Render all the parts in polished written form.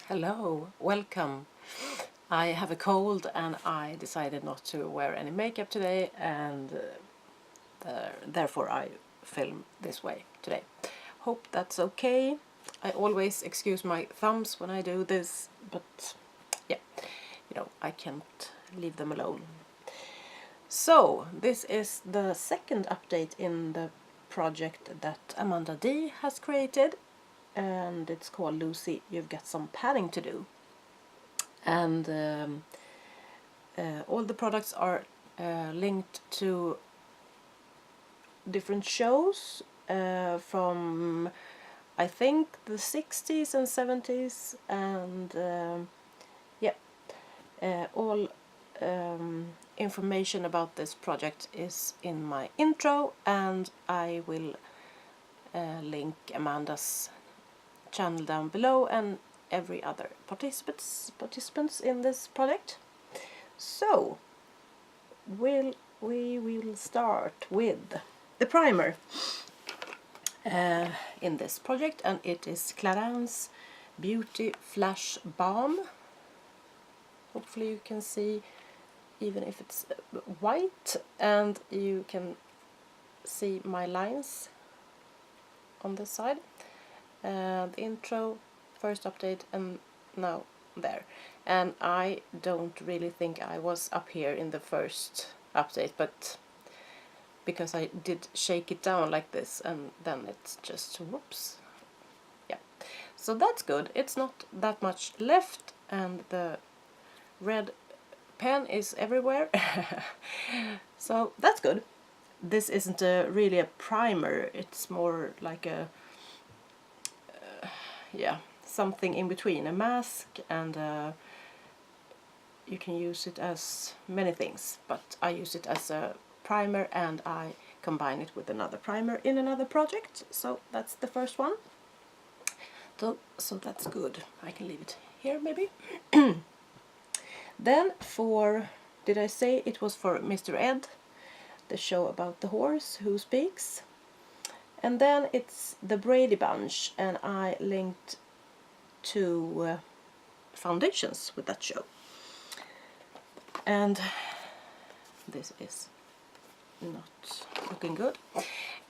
Hello, welcome. I have a cold and I decided not to wear any makeup today, and therefore I film this way today. Hope that's okay. I always excuse my thumbs when I do this, but yeah, I can't leave them alone. So, this is the second update in the project that Amanda D has created, and it's called Lucy, You've Got Some Padding to Do. And all the products are linked to different shows from, I think, the 60s and 70s, and all information about this project is in my intro, and I will link Amanda's channel down below and every other participants in this project. So we will start with the primer in this project, and it is Clarins Beauty Flash Balm. Hopefully you can see, even if it's white, and you can see my lines on this side. The intro, first update, and now there. And I don't really think I was up here in the first update, but because I did shake it down like this, and then it's just whoops. Yeah, so that's good. It's not that much left, and the red pen is everywhere. So that's good. This isn't really a primer, it's more like a something in between, a mask, and you can use it as many things, but I use it as a primer and I combine it with another primer in another project. So that's the first one. So that's good. I can leave it here maybe. Then for, did I say it was for Mr. Ed, the show about the horse who speaks? And then it's the Brady Bunch, and I linked to foundations with that show. And this is not looking good.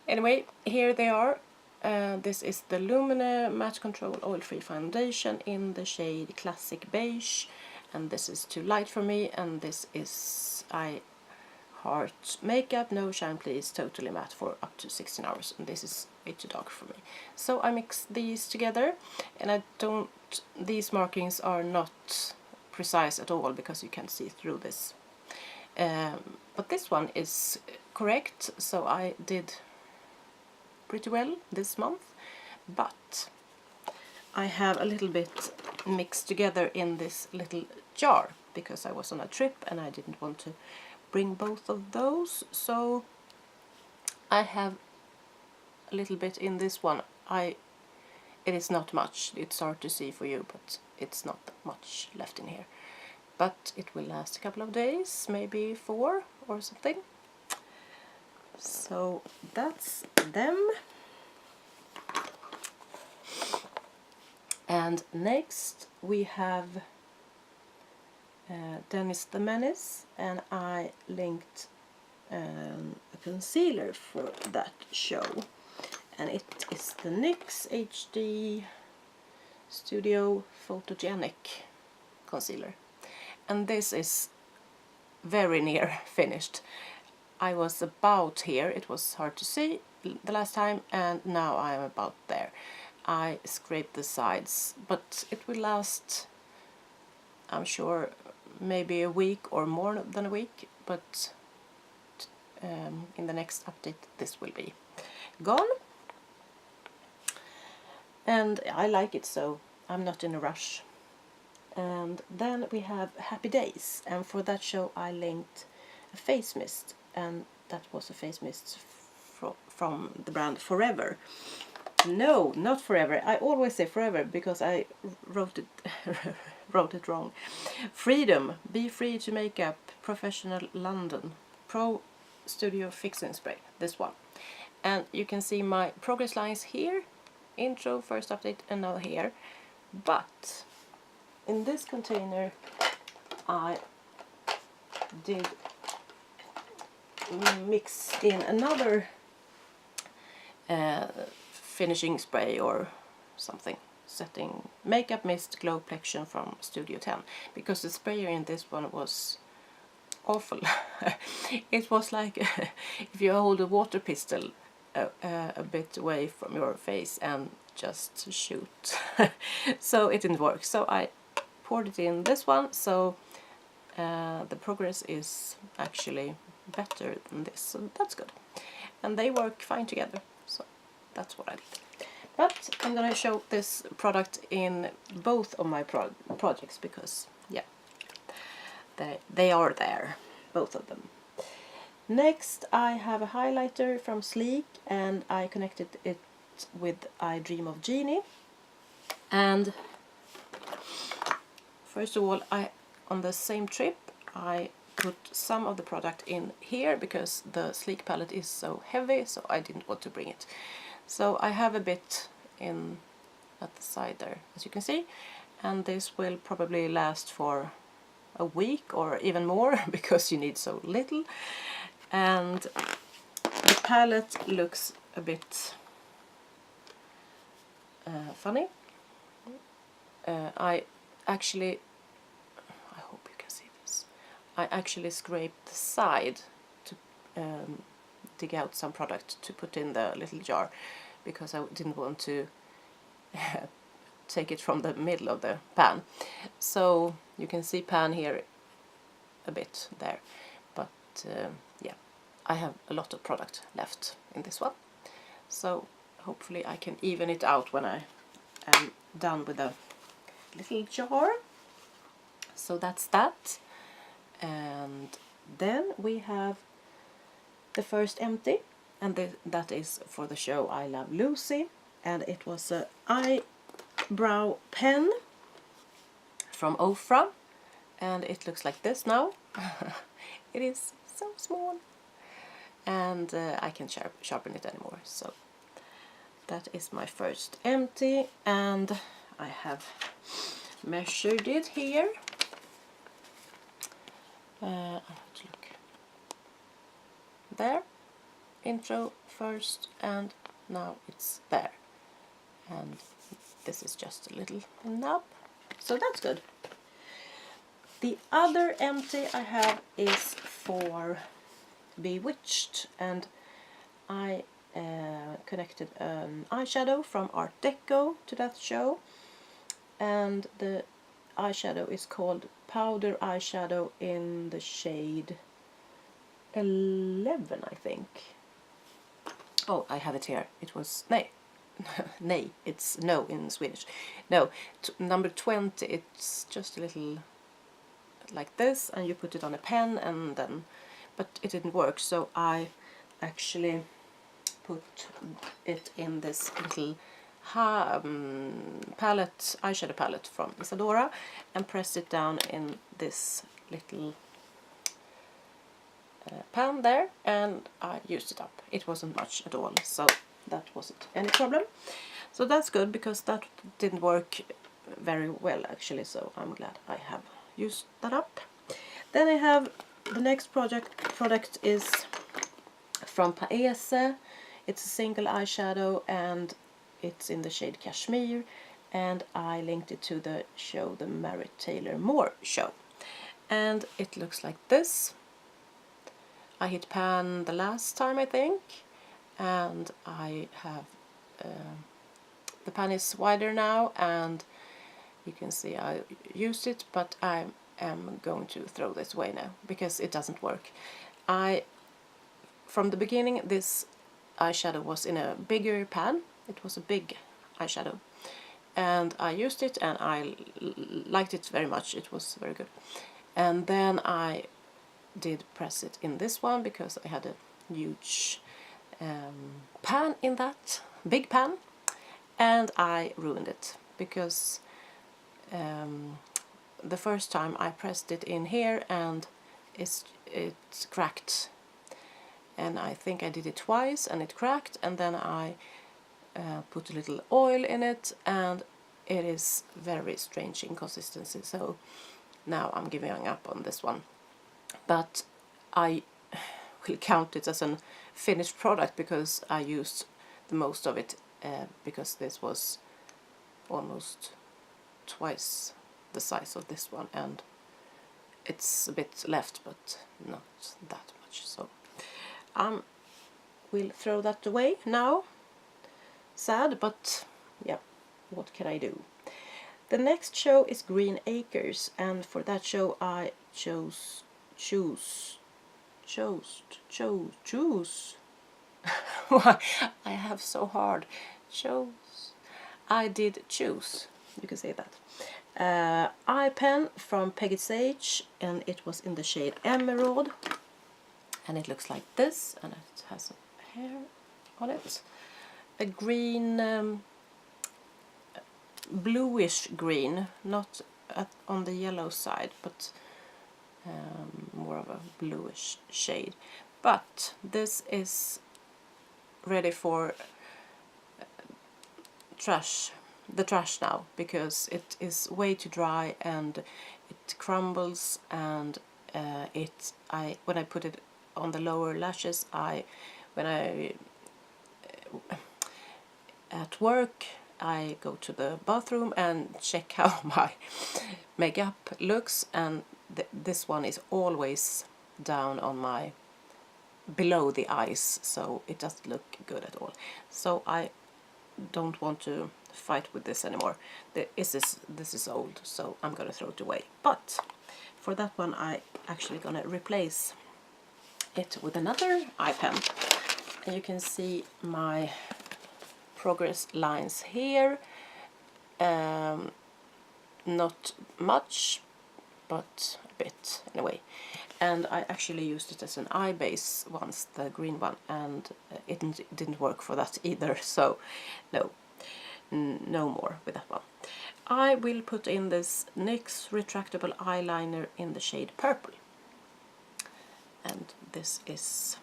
Anyway, here they are. This is the Lumene Matte Control Oil-Free Foundation in the shade Classic Beige, and this is too light for me, and this is I Heart Makeup, No Shine Please, Totally Matte for up to 16 hours, and this is way too dark for me. So I mix these together, and these markings are not precise at all because you can't see through this. But this one is correct, so I did pretty well this month, but I have a little bit mixed together in this little jar because I was on a trip and I didn't want to bring both of those, so I have a little bit in this one. It is not much, it's hard to see for you, but it's not that much left in here. But it will last a couple of days, maybe 4 or something. So that's them. And next we have Dennis the Menace, and I linked a concealer for that show, and it is the NYX HD Studio Photogenic concealer, and this is very near finished. I was about here, it was hard to see the last time, and now I am about there. I scraped the sides, but it will last, I'm sure, maybe a week or more than a week, but in the next update this will be gone. And I like it, so I'm not in a rush. And then we have Happy Days, and for that show I linked a face mist, and that was a face mist from the brand Forever. No, not Forever. I always say Forever because I wrote it wrong. Freedom, Be Free to Make Up, Professional London, Pro Studio Fixing Spray, this one. And you can see my progress lines here, intro, first update, and now here. But in this container I did mix in another finishing spray or something, setting makeup mist glow plexion from Studio 10, because the sprayer in this one was awful. It was like if you hold a water pistol a bit away from your face and just shoot. So it didn't work, so I poured it in this one, so the progress is actually better than this, so that's good. And they work fine together, so that's what I did. But I'm gonna show this product in both of my projects because, yeah, they are there, both of them. Next I have a highlighter from Sleek, and I connected it with I Dream of Jeannie. And first of all, on the same trip I put some of the product in here because the Sleek palette is so heavy, so I didn't want to bring it. So I have a bit in at the side there, as you can see, and this will probably last for a week or even more because you need so little. And the palette looks a bit funny. I hope you can see this. I actually scraped the side to dig out some product to put in the little jar because I didn't want to take it from the middle of the pan. So you can see pan here a bit there, but yeah, I have a lot of product left in this one, so hopefully I can even it out when I am done with the little jar. So that's that. And then we have the first empty, and that is for the show I Love Lucy, and it was a eyebrow pen from Ofra, and it looks like this now. It is so small, and I can't sharpen it anymore, so that is my first empty, and I have measured it here. I have to look there, intro first, and now it's there, and this is just a little nub, so that's good. The other empty I have is for Bewitched, and I connected an eyeshadow from Artdeco to that show, and the eyeshadow is called Powder Eyeshadow in the shade 11, I think. Oh, I have it here. It was nej. Nej, it's no in Swedish. No, number 20. It's just a little like this, and you put it on a pen, and then, but it didn't work, so I actually put it in this little eyeshadow palette from Isadora, and pressed it down in this little pan there, and I used it up. It wasn't much at all, so that wasn't any problem. So that's good, because that didn't work very well actually, so I'm glad I have used that up. Then I have the next product is from Paese. It's a single eyeshadow, and it's in the shade Cashmere, and I linked it to the show, the Mary Taylor Moore show, and it looks like this. I hit pan the last time, I think, and I have the pan is wider now, and you can see I used it, but I am going to throw this away now because it doesn't work. From the beginning, this eyeshadow was in a bigger pan. It was a big eyeshadow, and I used it, and I liked it very much. It was very good. And then I did press it in this one because I had a huge pan in that big pan, and I ruined it because the first time I pressed it in here, and it cracked, and I think I did it twice and it cracked, and then I put a little oil in it, and it is very strange in consistency, so now I'm giving up on this one. But I will count it as a finished product because I used the most of it, because this was almost twice the size of this one, and it's a bit left but not that much, so we'll throw that away now. Sad, but yeah, what can I do? The next show is Green Acres, and for that show I chose I have so hard. I did choose, you can say that. Eye pen from Peggy Sage, and it was in the shade Emerald, and it looks like this, and it has some hair on it. A green, bluish green, not on the yellow side, but more of a bluish shade. But this is ready for the trash now, because it is way too dry and it crumbles, and when I put it on the lower lashes, at work I go to the bathroom and check how my makeup looks, and this one is always down on my below the eyes, so it doesn't look good at all. So I don't want to fight with this anymore. This is old, so I'm gonna throw it away. But for that one I actually gonna replace it with another eye pen, and you can see my progress lines here. Not much, but a bit anyway. And I actually used it as an eye base once, the green one, and it didn't work for that either, so no more with that one. I will put in this NYX retractable eyeliner in the shade Purple, and this is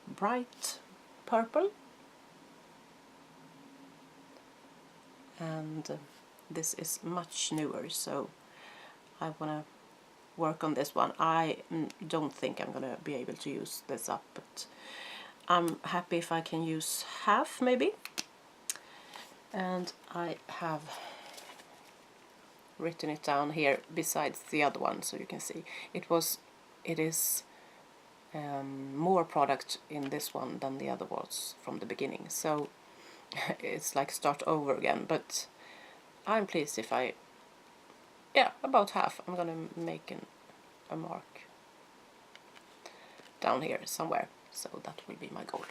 bright purple, and this is much newer, so I want to work on this one. I don't think I'm gonna be able to use this up, but I'm happy if I can use half maybe. And I have written it down here besides the other one, so you can see it is more product in this one than the other was from the beginning, so it's like start over again. But I'm pleased if about half. I'm gonna make a mark down here somewhere, so that will be my goal.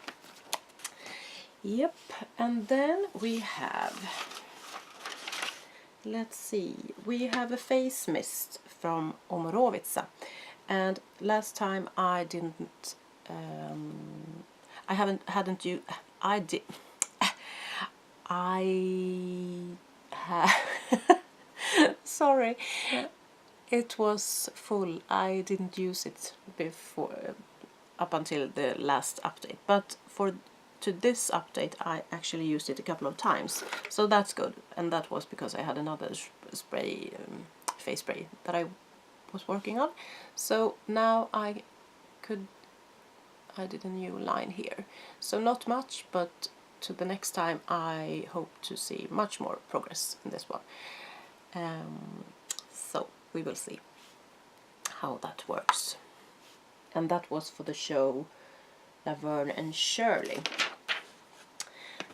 Yep, and then we have, let's see, we have a face mist from Omorovizca, and last time I didn't, sorry, it was full. I didn't use it before, up until the last update, but to this update I actually used it a couple of times, so that's good. And that was because I had another spray, face spray that I was working on, so now I did a new line here, so not much, but to the next time I hope to see much more progress in this one. So we will see how that works. And that was for the show Laverne and Shirley.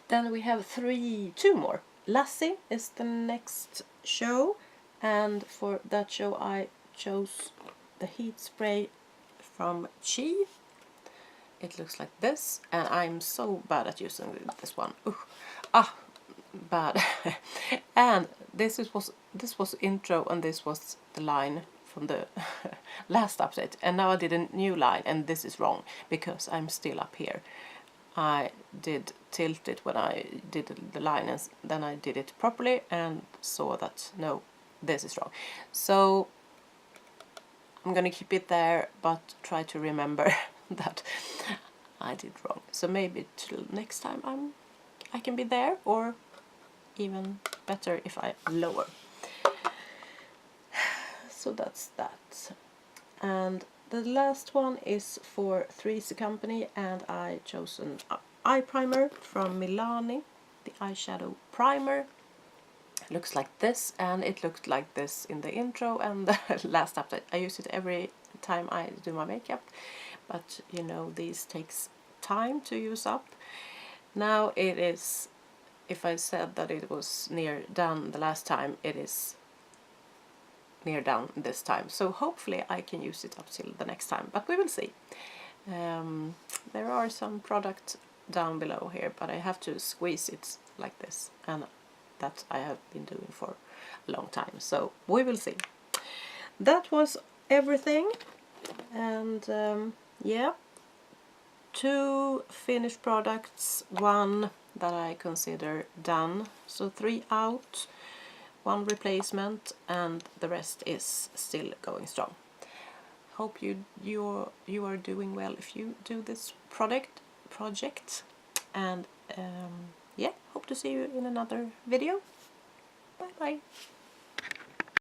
Then we have two more. Lassie is the next show, and for that show I chose the heat spray from Chi. It looks like this, and I'm so bad at using this one. Bad. And this was intro, and this was the line from the last update, and now I did a new line, and this is wrong because I'm still up here. I did tilt it when I did the line, and then I did it properly and saw that no, this is wrong. So I'm gonna keep it there, but try to remember that I did wrong. So maybe till next time I can be there, or even better if I lower. So that's that. And the last one is for Three's Company, and I chose an eye primer from Milani, the eyeshadow primer. It looks like this, and it looked like this in the intro and the last update. I use it every time I do my makeup, but you know, these takes time to use up. Now it is, if I said that it was near done the last time, it is near done this time. So hopefully I can use it up till the next time, but we will see. There are some products down below here, but I have to squeeze it like this, and that I have been doing for a long time, so we will see. That was everything, and yeah, 2 finished products, 1 that I consider done, so 3 out, 1 replacement, and the rest is still going strong. Hope you are doing well if you do this project, and yeah, hope to see you in another video. Bye bye.